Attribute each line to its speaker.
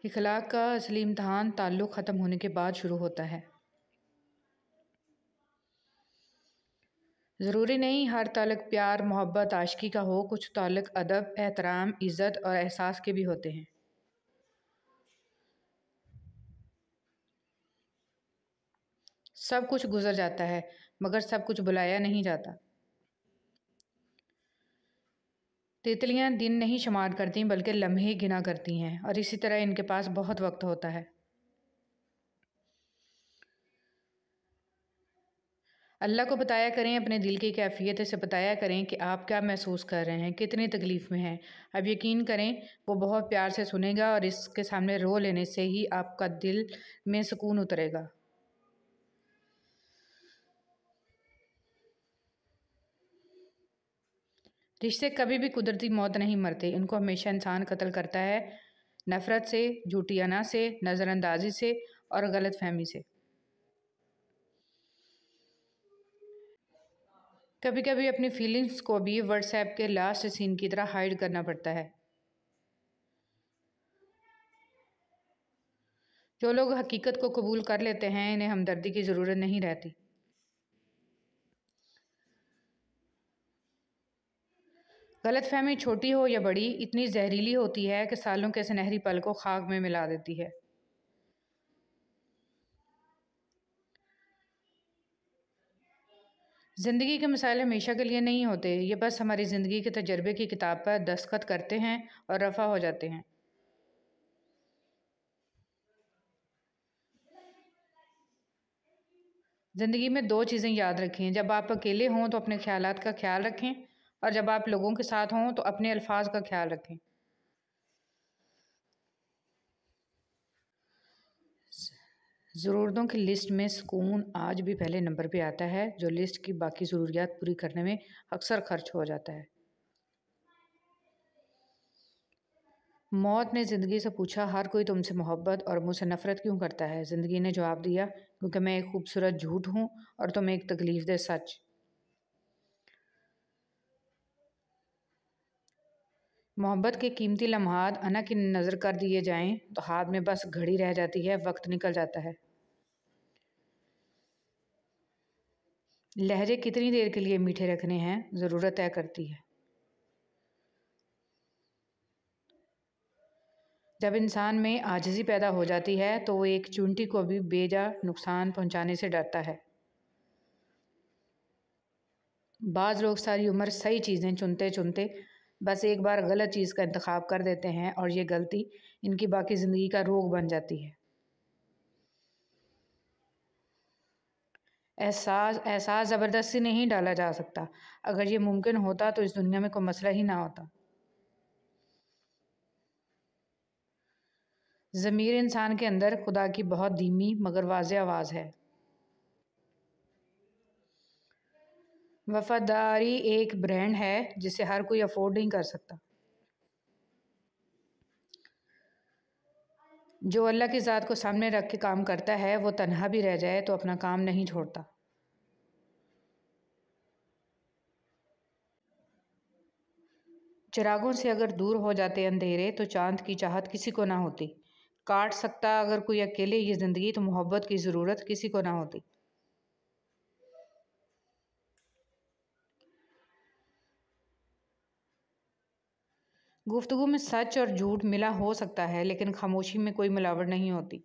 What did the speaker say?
Speaker 1: इखलाक का असली इम्तहान ताल्लुक़ ख़त्म होने के बाद शुरू होता है। ज़रूरी नहीं हर ताल्लुक़ प्यार, मोहब्बत, आशिकी का हो। कुछ ताल्लुक़ अदब, एहतराम, इज़्ज़त और एहसास के भी होते हैं। सब कुछ गुज़र जाता है, मगर सब कुछ बुलाया नहीं जाता। तितलियाँ दिन नहीं शुमार करती बल्कि लम्हे गिना करती हैं, और इसी तरह इनके पास बहुत वक्त होता है। अल्लाह को बताया करें, अपने दिल की कैफियत से बताया करें कि आप क्या महसूस कर रहे हैं, कितनी तकलीफ़ में हैं। अब यकीन करें वो बहुत प्यार से सुनेगा, और इसके सामने रो लेने से ही आपका दिल में सुकून उतरेगा। रिश्ते कभी भी कुदरती मौत नहीं मरते, इनको हमेशा इंसान कत्ल करता है, नफ़रत से, झूठी अना से, नज़रअंदाजी से और गलतफहमी से। कभी कभी अपनी फीलिंग्स को भी व्हाट्सएप के लास्ट सीन की तरह हाइड करना पड़ता है। जो लोग हकीकत को कबूल कर लेते हैं, इन्हें हमदर्दी की ज़रूरत नहीं रहती। गलतफहमी छोटी हो या बड़ी, इतनी जहरीली होती है कि सालों के सुनहरी पल को खाक में मिला देती है। ज़िंदगी के मसाइल हमेशा के लिए नहीं होते, ये बस हमारी ज़िंदगी के तजर्बे की किताब पर दस्तखत करते हैं और रफ़ा हो जाते हैं। ज़िंदगी में दो चीज़ें याद रखें, जब आप अकेले हों तो अपने ख्यालात का ख्याल रखें, और जब आप लोगों के साथ हों तो अपने अल्फाज का ख्याल रखें। ज़रूरतों की लिस्ट में सुकून आज भी पहले नंबर पे आता है, जो लिस्ट की बाकी ज़रूरियात पूरी करने में अक्सर खर्च हो जाता है। मौत ने ज़िंदगी से पूछा, हर कोई तुमसे मोहब्बत और मुझसे नफ़रत क्यों करता है? ज़िंदगी ने जवाब दिया, क्योंकि मैं एक खूबसूरत झूठ हूँ और तुम एक तकलीफ़देह सच। मोहब्बत के कीमती लम्हात अना की नज़र कर दिए जाएं तो हाथ में बस घड़ी रह जाती है, वक्त निकल जाता है। लहजे कितनी देर के लिए मीठे रखने हैं, ज़रूरत तय करती है। जब इंसान में आजिज़ी पैदा हो जाती है तो वो एक चूंटी को भी बेजा नुकसान पहुंचाने से डरता है। बाज़ लोग सारी उम्र सही चीज़ें चुनते चुनते बस एक बार गलत चीज़ का इंतखाब कर देते हैं, और ये गलती इनकी बाकी ज़िंदगी का रोग बन जाती है। एहसास एहसास ज़बरदस्ती नहीं डाला जा सकता। अगर ये मुमकिन होता तो इस दुनिया में कोई मसला ही ना होता। ज़मीर इंसान के अंदर खुदा की बहुत धीमी मगर वाज़ेह आवाज़ है। वफ़ादारी एक ब्रांड है जिसे हर कोई अफोर्ड नहीं कर सकता। जो अल्लाह की ज़ात को सामने रख के काम करता है, वो तन्हा भी रह जाए तो अपना काम नहीं छोड़ता। चिरागों से अगर दूर हो जाते अंधेरे तो चाँद की चाहत किसी को ना होती। काट सकता अगर कोई अकेले ये ज़िंदगी तो मोहब्बत की ज़रूरत किसी को ना होती। गुफ्तगू में सच और झूठ मिला हो सकता है, लेकिन खामोशी में कोई मिलावट नहीं होती।